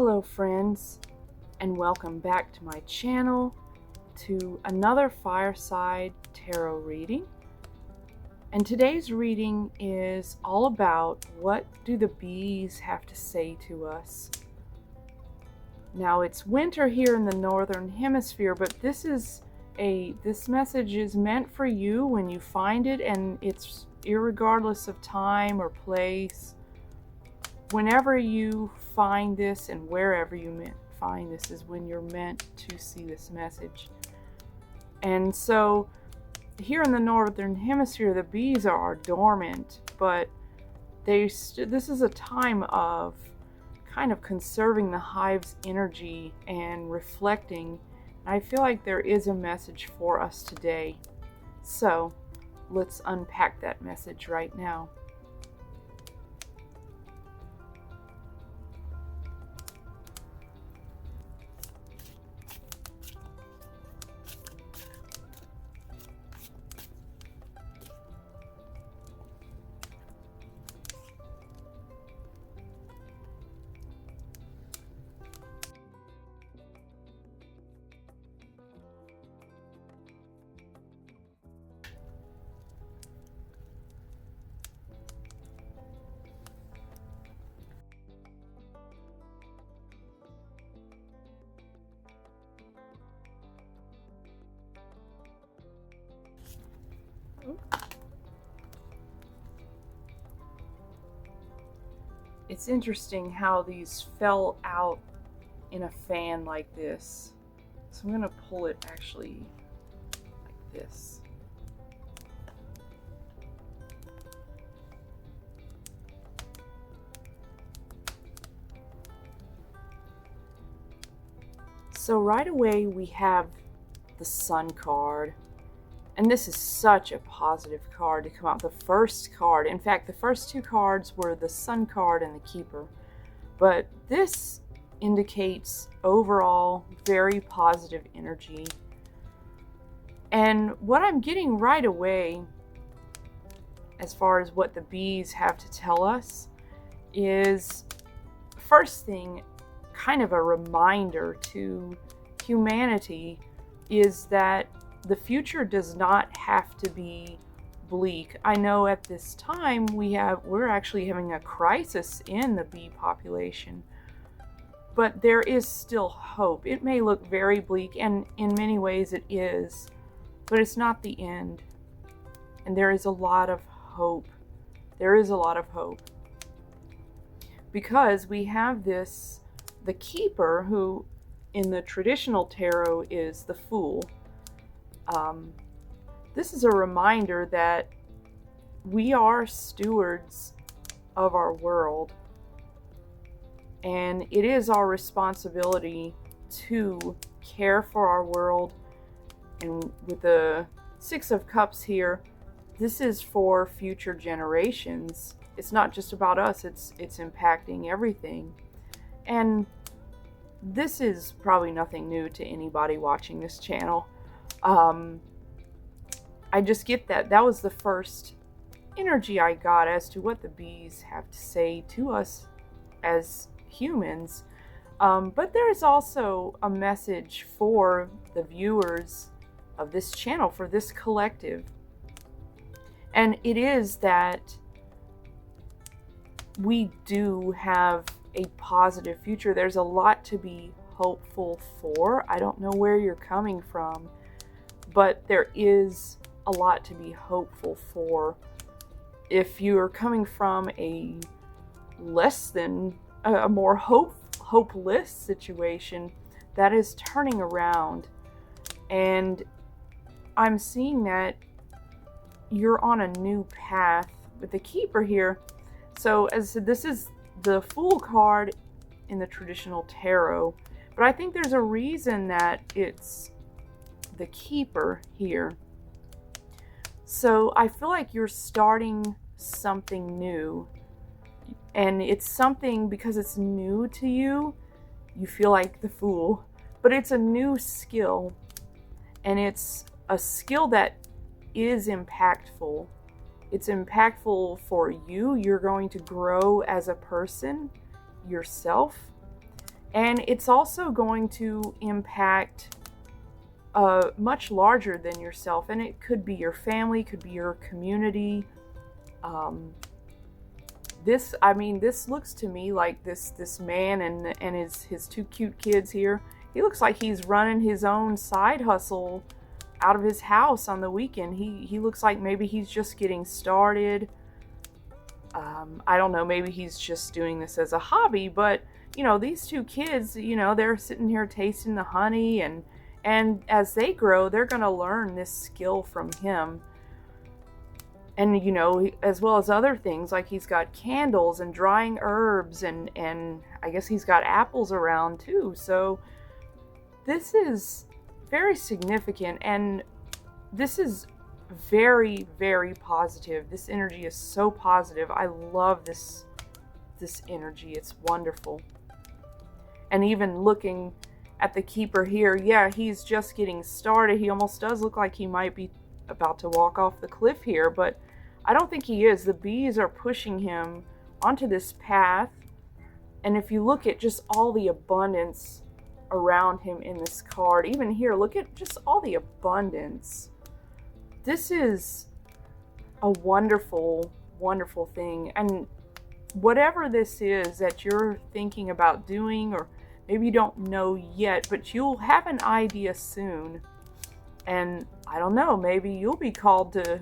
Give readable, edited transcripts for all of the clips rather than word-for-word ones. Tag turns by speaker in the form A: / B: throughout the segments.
A: Hello friends, and welcome back to my channel to another Fireside tarot reading. And today's reading is all about what do the bees have to say to us. Now it's winter here in the northern hemisphere, but this message is meant for you when you find it, and it's irregardless of time or place. Whenever you find this and wherever you find this is when you're meant to see this message. And so here in the northern hemisphere, the bees are dormant, but this is a time of kind of conserving the hive's energy and reflecting. I feel like there is a message for us today. So let's unpack that message right now. It's interesting how these fell out in a fan like this. So I'm going to pull it actually like this. So right away we have the Sun card. And this is such a positive card to come out. The first card, in fact, the first two cards were the Sun card and the Keeper. But this indicates overall very positive energy. And what I'm getting right away, as far as what the bees have to tell us, is first thing, kind of a reminder to humanity, is that the future does not have to be bleak. I know at this time we're actually having a crisis in the bee population, but there is still hope. It may look very bleak, and in many ways it is, but it's not the end. And there is a lot of hope. There is a lot of hope. Because we have the Keeper, who in the traditional tarot is the Fool. This is a reminder that we are stewards of our world, and it is our responsibility to care for our world. And with the Six of Cups here, this is for future generations. It's not just about us, it's impacting everything. And this is probably nothing new to anybody watching this channel. I just get that. That was the first energy I got as to what the bees have to say to us as humans. But there is also a message for the viewers of this channel, for this collective. And it is that we do have a positive future. There's a lot to be hopeful for. I don't know where you're coming from, but there is a lot to be hopeful for. If you're coming from a more hopeless situation, that is turning around. And I'm seeing that you're on a new path with the Keeper here. So as I said, this is the Fool card in the traditional tarot, but I think there's a reason that it's the Keeper here. So I feel like you're starting something new, and it's something because it's new to you. You feel like the Fool, but it's a new skill, and it's a skill that is impactful. It's impactful for you. You're going to grow as a person yourself. And it's also going to impact much larger than yourself. And it could be your family, could be your community. This looks to me like this man and his two cute kids here. He looks like he's running his own side hustle out of his house on the weekend. He looks like maybe he's just getting started. I don't know, maybe he's just doing this as a hobby, but these two kids, they're sitting here tasting the honey, and as they grow, they're going to learn this skill from him. And as well as other things, like he's got candles and drying herbs, and I guess he's got apples around too. So this is very significant, and this is very, very positive. This energy is so positive. I love this energy. It's wonderful. And even looking at the keeper here, yeah, he's just getting started. He almost does look like he might be about to walk off the cliff here, but I don't think he is. The bees are pushing him onto this path. And if you look at just all the abundance around him in this card, even here, look at just all the abundance. This is a wonderful, wonderful thing. And whatever this is that you're thinking about doing, or maybe you don't know yet, but you'll have an idea soon. And I don't know, maybe you'll be called to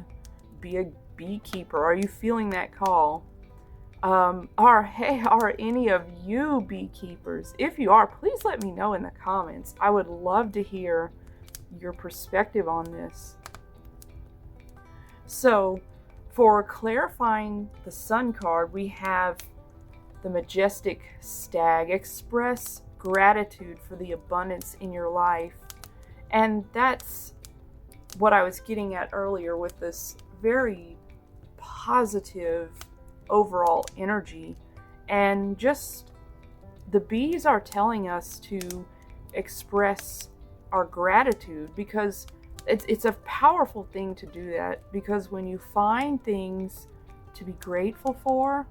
A: be a beekeeper. Are you feeling that call? Are any of you beekeepers? If you are, please let me know in the comments. I would love to hear your perspective on this. So, for clarifying the Sun card, we have the majestic stag. Express gratitude for the abundance in your life. And that's what I was getting at earlier with this very positive overall energy. And just the bees are telling us to express our gratitude, because it's a powerful thing to do that, because when you find things to be grateful for,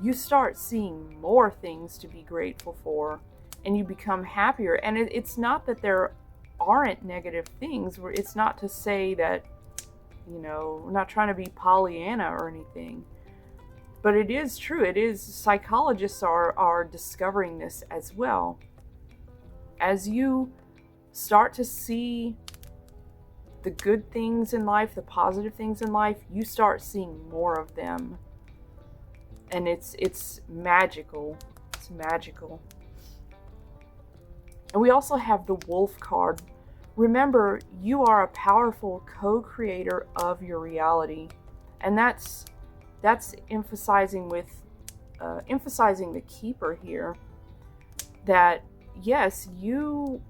A: you start seeing more things to be grateful for, and you become happier. And it's not that there aren't negative things. It's not to say that, we're not trying to be Pollyanna or anything, but it is true. It is, psychologists are discovering this as well. As you start to see the good things in life, the positive things in life, you start seeing more of them. And it's magical. It's magical. And we also have the Wolf card. Remember, you are a powerful co-creator of your reality. And that's emphasizing the keeper here, that yes, you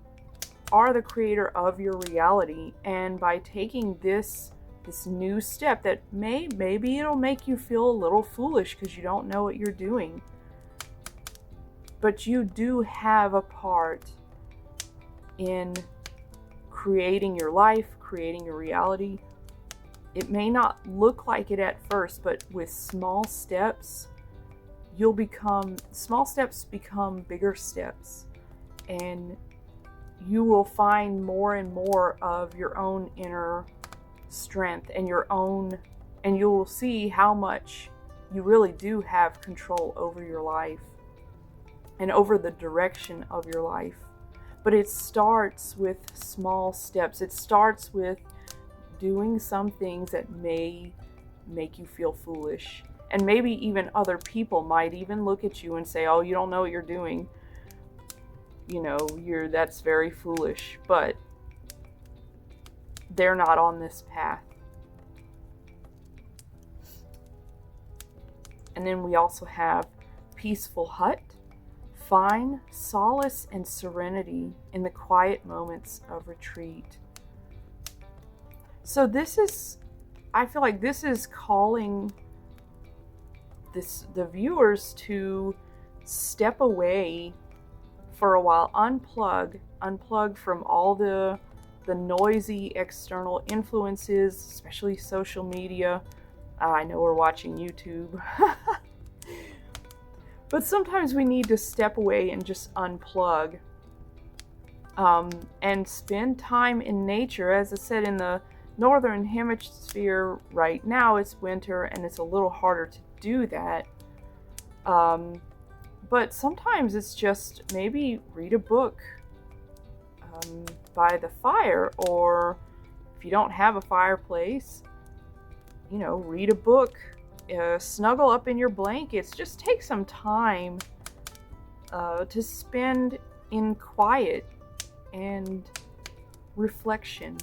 A: are the creator of your reality. And by taking this new step that maybe it'll make you feel a little foolish because you don't know what you're doing, but you do have a part in creating your life, creating your reality. It may not look like it at first, but with small steps become bigger steps, and you will find more and more of your own inner strength and you will see how much you really do have control over your life and over the direction of your life. But it starts with small steps. It starts with doing some things that may make you feel foolish. And maybe even other people might even look at you and say, oh, you don't know what you're doing. That's very foolish. But they're not on this path. And then we also have Peaceful Hut. Find solace and serenity in the quiet moments of retreat. So I feel like this is calling the viewers to step away for a while, unplug from all the noisy external influences, especially social media. I know we're watching YouTube. But sometimes we need to step away and just unplug, and spend time in nature. As I said, in the northern hemisphere right now, it's winter and it's a little harder to do that. But sometimes it's just maybe read a book by the fire, or if you don't have a fireplace, read a book, snuggle up in your blankets. Just take some time to spend in quiet and reflection,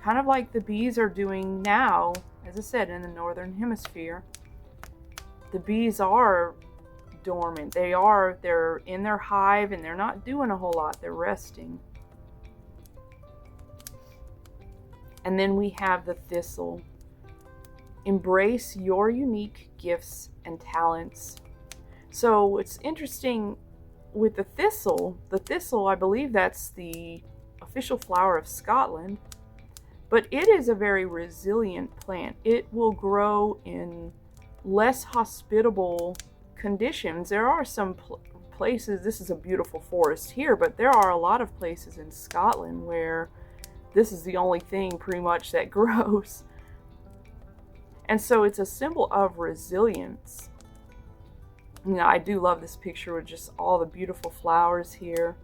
A: kind of like the bees are doing now. As I said, in the northern hemisphere, the bees are dormant. They're in their hive and they're not doing a whole lot. They're resting. And then we have the thistle. Embrace your unique gifts and talents. So it's interesting with the thistle, I believe that's the official flower of Scotland, but it is a very resilient plant. It will grow in less hospitable conditions. There are some places, this is a beautiful forest here, but there are a lot of places in Scotland where this is the only thing pretty much that grows. And so it's a symbol of resilience. I do love this picture with just all the beautiful flowers here.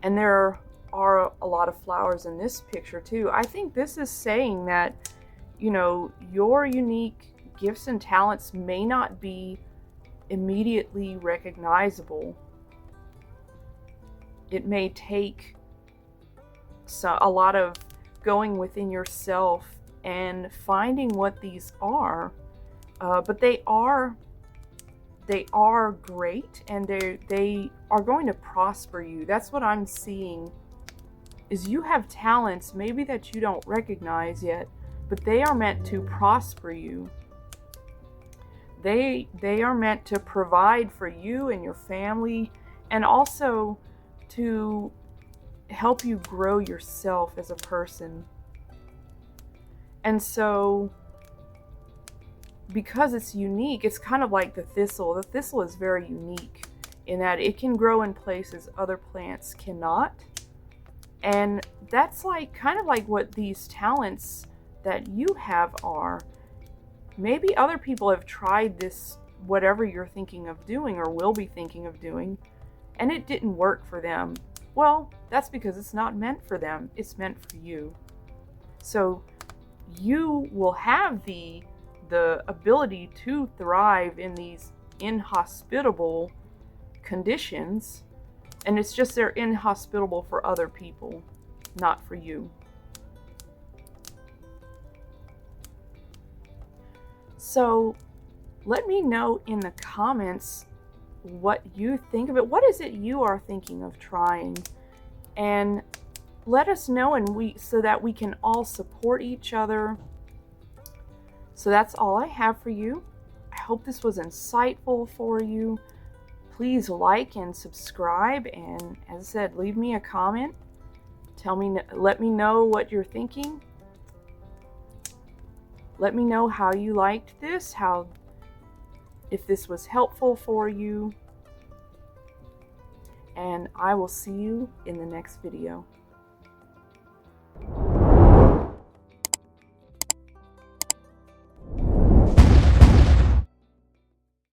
A: And there are a lot of flowers in this picture too. I think this is saying that, your unique gifts and talents may not be immediately recognizable. It may take a lot of going within yourself and finding what these are, but they are great, and they are going to prosper you. That's what I'm seeing, is you have talents maybe that you don't recognize yet, but they are meant to prosper you. They are meant to provide for you and your family, and also to help you grow yourself as a person. And so, because it's unique, it's kind of like the thistle. The thistle is very unique in that it can grow in places other plants cannot. And that's kind of like what these talents that you have are. Maybe other people have tried this, whatever you're thinking of doing or will be thinking of doing, and it didn't work for them. Well, that's because it's not meant for them. It's meant for you. So you will have the ability to thrive in these inhospitable conditions, and it's just they're inhospitable for other people, not for you. So let me know in the comments what you think of it. What is it you are thinking of trying? And let us know, so that we can all support each other. So that's all I have for you. I hope this was insightful for you. Please like and subscribe, and as I said, leave me a comment. Let me know what you're thinking. Let me know how you liked this, if this was helpful for you. And I will see you in the next video.